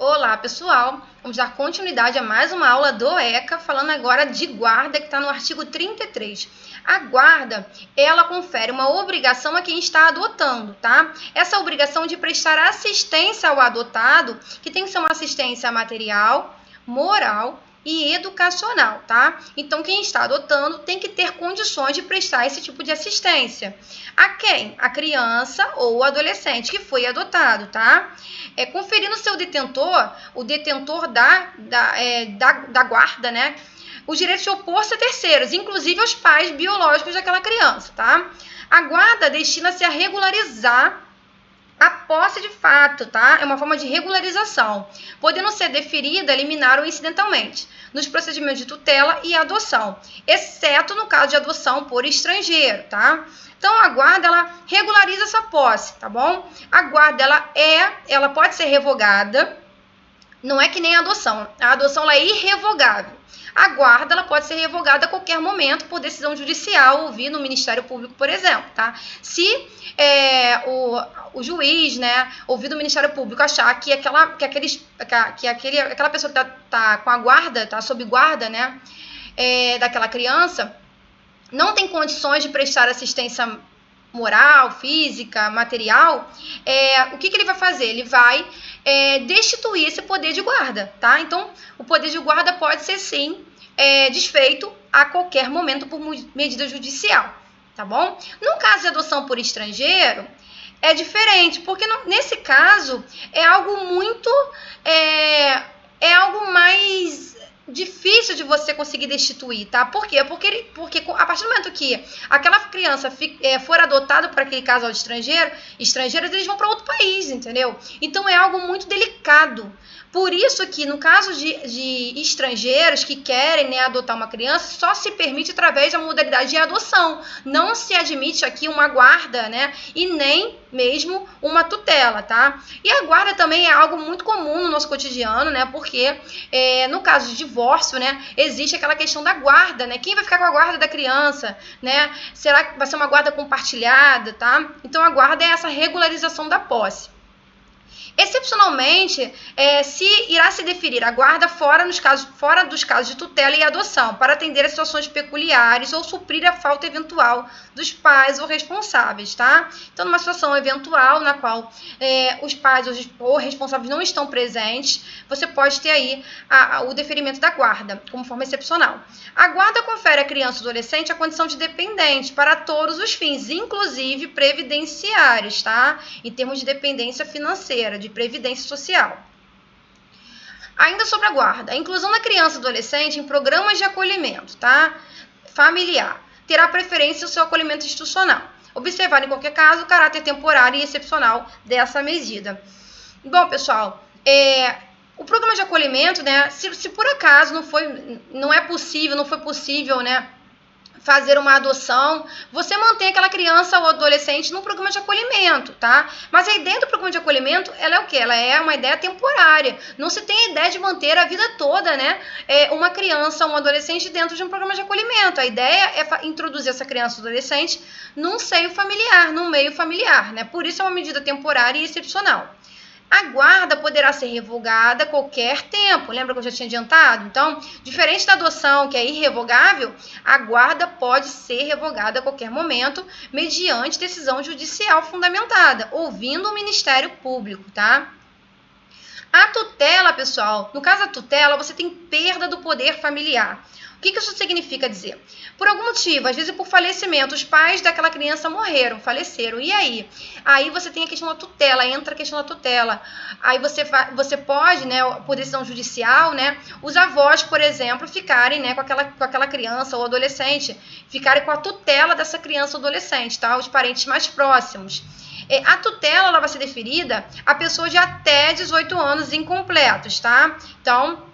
Olá, pessoal! Vamos dar continuidade a mais uma aula do ECA, falando agora de guarda, que está no artigo 33. A guarda, ela confere uma obrigação a quem está adotando, tá? Essa obrigação de prestar assistência ao adotado, que tem que ser uma assistência material, moral e educacional, tá? Então, quem está adotando tem que ter condições de prestar esse tipo de assistência. A quem? A criança ou o adolescente que foi adotado, tá? Conferindo seu detentor, o detentor da guarda, né? Os direitos de opor-se a terceiros, inclusive aos pais biológicos daquela criança, tá? A guarda destina-se a regularizar a posse de fato, tá? É uma forma de regularização, podendo ser deferida, liminar ou incidentalmente, nos procedimentos de tutela e adoção, exceto no caso de adoção por estrangeiro, tá? Então, a guarda, ela regulariza essa posse, tá bom? A guarda, ela pode ser revogada, não é que nem a adoção ela é irrevogável. A guarda, ela pode ser revogada a qualquer momento por decisão judicial, ouvir no Ministério Público, por exemplo, tá? Se o juiz, né, ouvir do Ministério Público, achar que aquela pessoa que tá com a guarda, tá sob guarda, né, daquela criança, não tem condições de prestar assistência moral, física, material, o que ele vai fazer? Ele vai destituir esse poder de guarda, tá? Então, o poder de guarda pode ser, sim, desfeito a qualquer momento por medida judicial, tá bom? No caso de adoção por estrangeiro, é diferente, porque nesse caso é algo muito... é algo mais difícil de você conseguir destituir, tá? Por quê? Porque a partir do momento que aquela criança for adotada por aquele casal de estrangeiros, eles vão para outro país, entendeu? Então é algo muito delicado. Por isso que, no caso de estrangeiros que querem, né, adotar uma criança, só se permite através da modalidade de adoção. Não se admite aqui uma guarda, né, e nem mesmo uma tutela, tá? E a guarda também é algo muito comum no nosso cotidiano, né, porque no caso de divórcio, né, existe aquela questão da guarda, né? Quem vai ficar com a guarda da criança, né? Será que vai ser uma guarda compartilhada, tá? Então, a guarda é essa regularização da posse. Excepcionalmente, irá se deferir a guarda fora dos casos de tutela e adoção, para atender a situações peculiares ou suprir a falta eventual dos pais ou responsáveis, tá? Então, numa situação eventual na qual os pais ou responsáveis não estão presentes, você pode ter aí o deferimento da guarda, como forma excepcional. A guarda confere à criança ou adolescente a condição de dependente para todos os fins, inclusive previdenciários, tá? Em termos de dependência financeira, de previdência social. Ainda sobre a guarda, a inclusão da criança e adolescente em programas de acolhimento, tá? Familiar, terá preferência o seu acolhimento institucional. Observar, em qualquer caso, o caráter temporário e excepcional dessa medida. Bom, pessoal, o programa de acolhimento, né, se por acaso não foi possível, né, fazer uma adoção, você mantém aquela criança ou adolescente num programa de acolhimento, tá? Mas aí dentro do programa de acolhimento, ela é o quê? Ela é uma ideia temporária. Não se tem a ideia de manter a vida toda, né? Uma criança ou um adolescente dentro de um programa de acolhimento. A ideia é introduzir essa criança ou adolescente num meio familiar, né? Por isso é uma medida temporária e excepcional. A guarda poderá ser revogada a qualquer tempo. Lembra que eu já tinha adiantado? Então, diferente da adoção, que é irrevogável, a guarda pode ser revogada a qualquer momento, mediante decisão judicial fundamentada, ouvindo o Ministério Público, tá? A tutela, pessoal, no caso da tutela, você tem perda do poder familiar. O que isso significa dizer? Por algum motivo, às vezes por falecimento, os pais daquela criança faleceram. E aí? Aí você tem a questão da tutela, entra a questão da tutela. Aí você pode, né, por decisão judicial, né, os avós, por exemplo, ficarem, né, com aquela criança ou adolescente, ficarem com a tutela dessa criança ou adolescente, tá? Os parentes mais próximos. A tutela, ela vai ser deferida a pessoa de até 18 anos incompletos, tá? Então,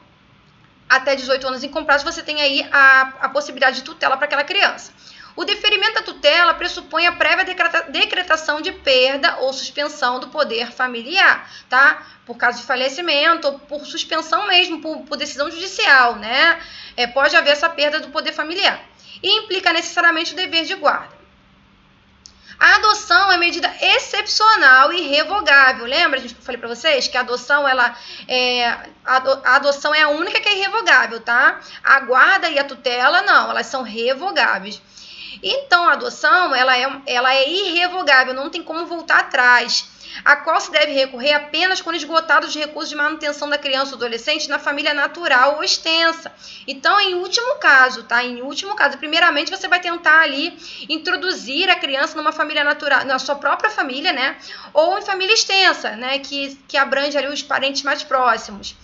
até 18 anos incompletos, você tem aí a possibilidade de tutela para aquela criança. O deferimento da tutela pressupõe a prévia decretação de perda ou suspensão do poder familiar, tá? Por caso de falecimento ou por suspensão mesmo, por decisão judicial, né? Pode haver essa perda do poder familiar. E implica necessariamente o dever de guarda. A adoção é medida excepcional e irrevogável. Lembra? Eu falei para vocês que a adoção, a adoção é a única que é irrevogável, tá? A guarda e a tutela, não, elas são revogáveis. Então, a adoção, ela é irrevogável, não tem como voltar atrás, a qual se deve recorrer apenas quando esgotados os recursos de manutenção da criança ou adolescente na família natural ou extensa. Então, em último caso, tá? Em último caso, primeiramente você vai tentar ali introduzir a criança numa família natural, na sua própria família, né? Ou em família extensa, né? Que abrange ali os parentes mais próximos.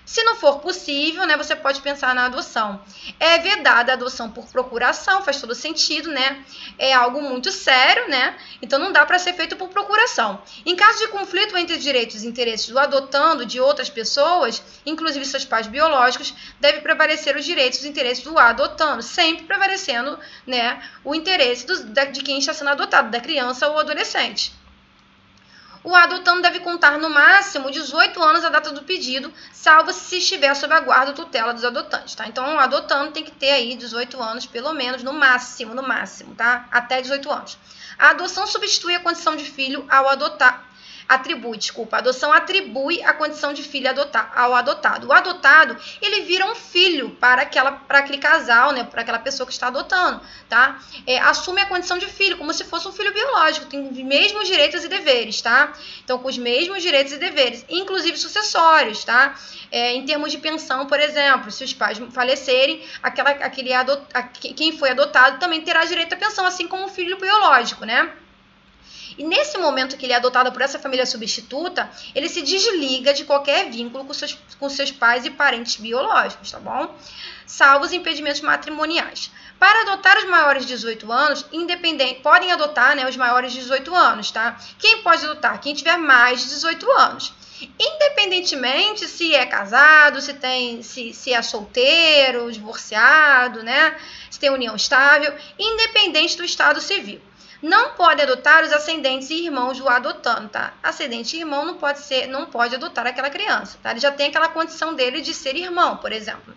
Se não for possível, né, você pode pensar na adoção. É vedada a adoção por procuração, faz todo sentido, né? É algo muito sério, né? Então não dá para ser feito por procuração. Em caso de conflito entre direitos e interesses do adotando de outras pessoas, inclusive seus pais biológicos, deve prevalecer os direitos e interesses do adotando, sempre prevalecendo, né, o interesse de quem está sendo adotado, da criança ou adolescente. O adotando deve contar no máximo 18 anos a data do pedido, salvo se estiver sob a guarda ou tutela dos adotantes, tá? Então, o adotando tem que ter aí 18 anos, pelo menos, no máximo, tá? Até 18 anos. A adoção substitui a condição de filho ao adotar. A adoção atribui a condição de filho ao adotado. O adotado, ele vira um filho para aquele casal, né, para aquela pessoa que está adotando, tá? Assume a condição de filho, como se fosse um filho biológico, tem os mesmos direitos e deveres, tá? Então, com os mesmos direitos e deveres, inclusive sucessórios, tá? Em termos de pensão, por exemplo, se os pais falecerem, quem foi adotado também terá direito à pensão, assim como o filho biológico, né? E nesse momento que ele é adotado por essa família substituta, ele se desliga de qualquer vínculo com seus pais e parentes biológicos, tá bom? Salvo os impedimentos matrimoniais. Para adotar os maiores de 18 anos, podem adotar, né, os maiores de 18 anos, tá? Quem pode adotar? Quem tiver mais de 18 anos. Independentemente se é casado, se é solteiro, divorciado, né? Se tem união estável, independente do estado civil. Não pode adotar os ascendentes e irmãos do adotando, tá? Ascendente e irmão não pode adotar aquela criança, tá? Ele já tem aquela condição dele de ser irmão, por exemplo.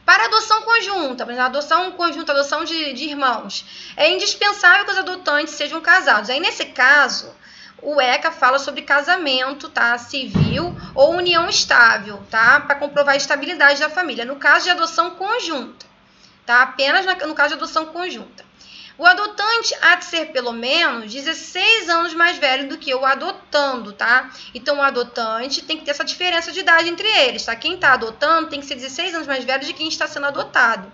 Para adoção conjunta, por exemplo, adoção conjunta, adoção de irmãos, é indispensável que os adotantes sejam casados. Aí, nesse caso, o ECA fala sobre casamento, tá? Civil ou união estável, tá? Para comprovar a estabilidade da família. No caso de adoção conjunta, tá? Apenas no caso de adoção conjunta. O adotante há de ser pelo menos 16 anos mais velho do que o adotando, tá? Então, o adotante tem que ter essa diferença de idade entre eles, tá? Quem está adotando tem que ser 16 anos mais velho de quem está sendo adotado.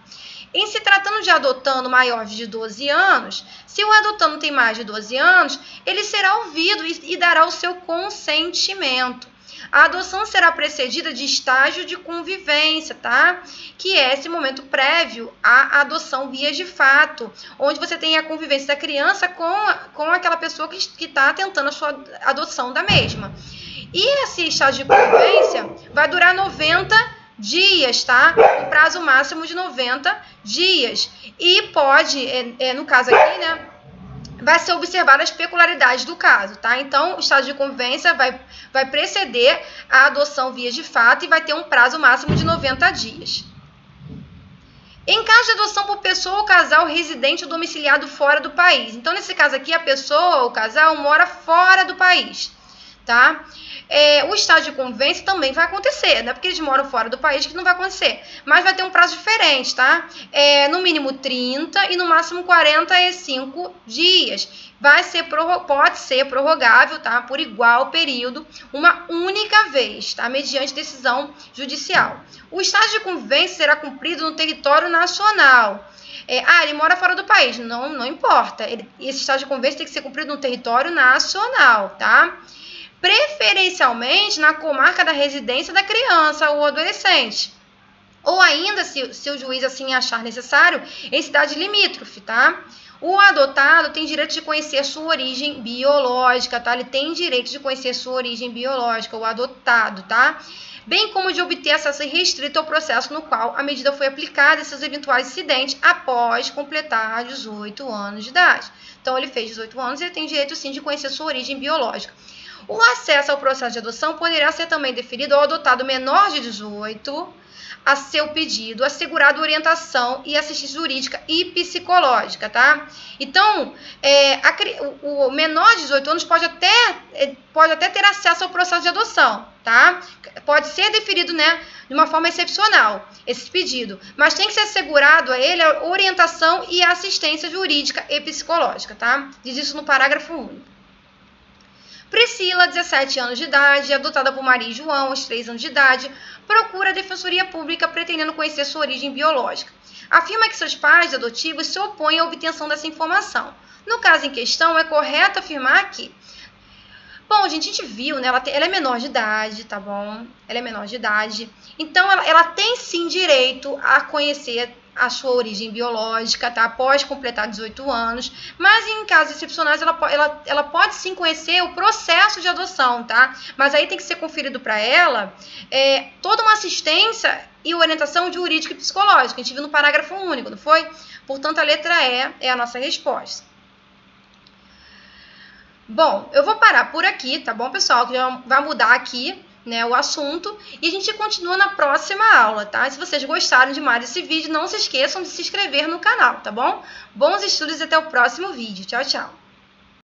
Em se tratando de adotando maior de 12 anos, se o adotando tem mais de 12 anos, ele será ouvido e dará o seu consentimento. A adoção será precedida de estágio de convivência, tá? Que é esse momento prévio à adoção via de fato, onde você tem a convivência da criança com aquela pessoa que está tentando a sua adoção da mesma. E esse estágio de convivência vai durar 90 dias, tá? Um prazo máximo de 90 dias. E pode, no caso aqui, né? Vai ser observada as peculiaridades do caso, tá? Então, o estágio de convivência vai preceder a adoção via de fato e vai ter um prazo máximo de 90 dias. Em caso de adoção por pessoa ou casal residente ou domiciliado fora do país. Então, nesse caso aqui, a pessoa ou o casal mora fora do país, tá? O estágio de convivência também vai acontecer, não é porque eles moram fora do país que não vai acontecer, mas vai ter um prazo diferente, tá? No mínimo 30 e no máximo 45 dias. Pode ser prorrogável, tá? Por igual período, uma única vez, tá? Mediante decisão judicial. O estágio de convivência será cumprido no território nacional. Ele mora fora do país, não importa. Esse estágio de convivência tem que ser cumprido no território nacional, tá? Preferencialmente na comarca da residência da criança ou adolescente. Ou ainda, se o juiz assim achar necessário, em cidade limítrofe, tá? O adotado tem direito de conhecer sua origem biológica, tá? Ele tem direito de conhecer sua origem biológica, o adotado, tá? Bem como de obter acesso irrestrito ao processo no qual a medida foi aplicada e seus eventuais incidentes após completar 18 anos de idade. Então, ele fez 18 anos e ele tem direito, sim, de conhecer sua origem biológica. O acesso ao processo de adoção poderá ser também deferido ao adotado menor de 18, a seu pedido, assegurado orientação e assistência jurídica e psicológica, tá? Então, o menor de 18 anos pode até ter acesso ao processo de adoção, tá? Pode ser deferido, né, de uma forma excepcional, esse pedido, mas tem que ser assegurado a ele a orientação e a assistência jurídica e psicológica, tá? Diz isso no parágrafo único. Priscila, 17 anos de idade, adotada por Maria e João, aos 3 anos de idade, procura a Defensoria Pública pretendendo conhecer sua origem biológica. Afirma que seus pais adotivos se opõem à obtenção dessa informação. No caso em questão, é correto afirmar que... Bom, gente, a gente viu, né? Ela é menor de idade, tá bom? Ela é menor de idade. Então, ela tem sim direito a conhecer a sua origem biológica, tá? Após completar 18 anos, mas em casos excepcionais ela pode sim conhecer o processo de adoção, tá? Mas aí tem que ser conferido para ela toda uma assistência e orientação jurídica e psicológica. A gente viu no parágrafo único, não foi? Portanto, a letra E é a nossa resposta. Bom, eu vou parar por aqui, tá bom, pessoal? Que já vai mudar aqui, né, o assunto, e a gente continua na próxima aula, tá? Se vocês gostaram demais desse vídeo, não se esqueçam de se inscrever no canal, tá bom? Bons estudos e até o próximo vídeo. Tchau, tchau!